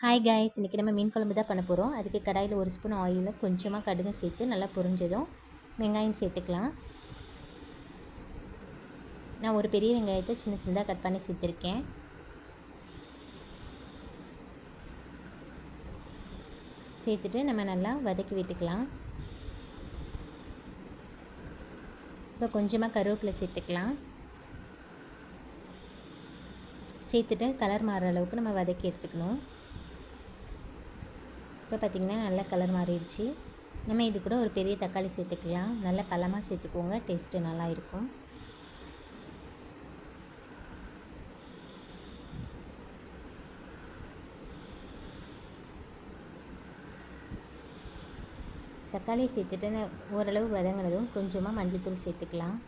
Hi guys, இன்றைக்கி நம்ம மீன் குழம்பு தான் பண்ண போகிறோம். அதுக்கு கடாயில் ஒரு ஸ்பூன் ஆயிலில் கொஞ்சமாக கடுகு சேர்த்து நல்லா பொரிஞ்சதும் வெங்காயம் சேர்த்துக்கலாம். நான் ஒரு பெரிய வெங்காயத்தை சின்ன சின்னதாக கட் பண்ணி சேர்த்துருக்கேன். சேர்த்துட்டு நம்ம நல்லா வதக்கி விட்டுக்கலாம். இப்போ கொஞ்சமாக கருவேப்பிலை சேர்த்துக்கலாம். சேர்த்துட்டு கலர் மாறுற அளவுக்கு நம்ம வதக்கி எடுத்துக்கணும். இப்போ பார்த்திங்கன்னா நல்லா கலர் மாறிடுச்சு. நம்ம இது கூட ஒரு பெரிய தக்காளி சேர்த்துக்கலாம். நல்லா பழமாக சேர்த்துக்கோங்க, டேஸ்ட்டு நல்லா இருக்கும். தக்காளி சேர்த்துட்டு ஓரளவு வதங்கினதும் கொஞ்சமாக மஞ்சள்தூள் சேர்த்துக்கலாம்.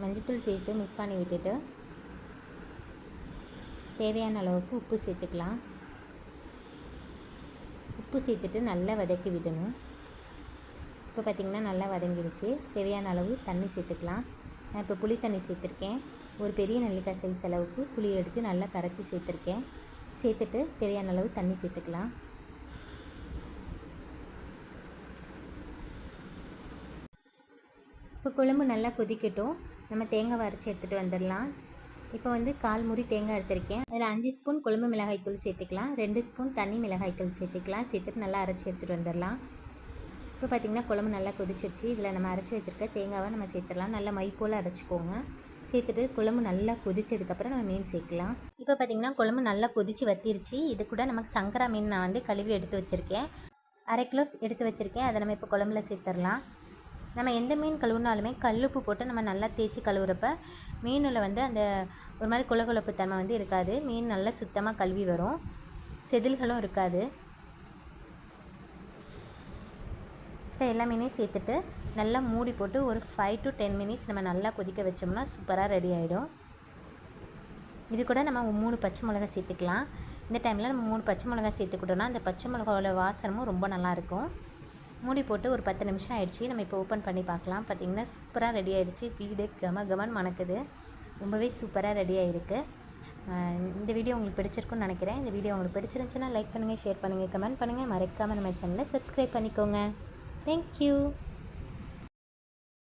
மஞ்சள்தூள் சேர்த்து மிக்ஸ் பண்ணி விட்டுட்டு தேவையான அளவுக்கு உப்பு சேர்த்துக்கலாம். உப்பு சேர்த்துட்டு நல்லா வதக்கி விடணும். இப்போ பார்த்திங்கன்னா நல்லா வதங்கிடுச்சு. தேவையான அளவு தண்ணி சேர்த்துக்கலாம். நான் இப்போ புளி தண்ணி சேர்த்துருக்கேன். ஒரு பெரிய நெல்லிக்காய் சைஸ் அளவுக்கு புளி எடுத்து நல்லா கரைச்சி சேர்த்துருக்கேன். சேர்த்துட்டு தேவையான அளவு தண்ணி சேர்த்துக்கலாம். இப்போ குழம்பு நல்லா கொதிக்கட்டும். நம்ம தேங்காய் அரைச்சி எடுத்துகிட்டு வந்துடலாம். இப்போ வந்து 1/4 மூடி தேங்காய் எடுத்திருக்கேன். அதில் 5 ஸ்பூன் குழம்பு மிளகாய்த்தூள் சேர்த்துக்கலாம். 2 ஸ்பூன் தனி மிளகாய்த்தூள் சேர்த்துக்கலாம். சேர்த்துட்டு நல்லா அரைச்சி எடுத்துகிட்டு வந்துடலாம். இப்போ பார்த்திங்கன்னா குழம்பு நல்லா கொதிச்சிருச்சு. இதில் நம்ம அரைச்சி வச்சுருக்க தேங்காவை நம்ம சேர்த்துடலாம். நல்லா மை போல் அரைச்சிக்கோங்க. சேர்த்துட்டு குழம்பு நல்லா கொதிச்சதுக்கப்புறம் நம்ம மீன் சேர்க்கலாம். இப்போ பார்த்திங்கன்னா குழம்பு நல்லா கொதித்து வத்திருச்சு. இது கூட நமக்கு சங்கரா மீன் நான் வந்து கழுவி எடுத்து வச்சுருக்கேன். 1/2 கிலோ எடுத்து வச்சுருக்கேன். அதை நம்ம இப்போ குழம்புல சேர்த்துடலாம். நம்ம எந்த மீன் கழுவுனாலுமே கல்லுப்பு போட்டு நம்ம நல்லா தேய்ச்சி கழுவுறப்ப மீனில் வந்து அந்த ஒரு மாதிரி குளகுளப்பு தன்மை வந்து இருக்காது. மீன் நல்லா சுத்தமாக கழுவி வரும், செதில்களும் இருக்காது. இப்போ எல்லா மீனையும் சேர்த்துட்டு நல்லா மூடி போட்டு ஒரு 5 to 10 மினிட்ஸ் நம்ம நல்லா கொதிக்க வச்சோம்னா சூப்பராக ரெடி ஆகிடும். இது கூட நம்ம 3 பச்சை மிளகா சேர்த்துக்கலாம். இந்த டைமில் நம்ம 3 பச்சை மிளகா சேர்த்துக்கிட்டோன்னா அந்த பச்சை மிளகாவோட வாசனமும் ரொம்ப நல்லாயிருக்கும். மூடி போட்டு ஒரு 10 நிமிஷம் ஆயிடுச்சு. நம்ம இப்போ ஓப்பன் பண்ணி பார்க்கலாம். பார்த்திங்கன்னா சூப்பராக ரெடி ஆகிடுச்சு. வீடு கமன் மணக்குது. ரொம்பவே சூப்பராக ரெடி ஆகிருக்கு. இந்த வீடியோ உங்களுக்கு பிடிச்சிருக்குன்னு நினைக்கிறேன். இந்த வீடியோ உங்களுக்கு பிடிச்சிருந்துச்சுன்னா லைக் பண்ணுங்கள், ஷேர் பண்ணுங்கள், கமெண்ட் பண்ணுங்கள். மறக்காமல் நம்ம சேனலை சப்ஸ்கிரைப் பண்ணிக்கோங்க. தேங்க்யூ.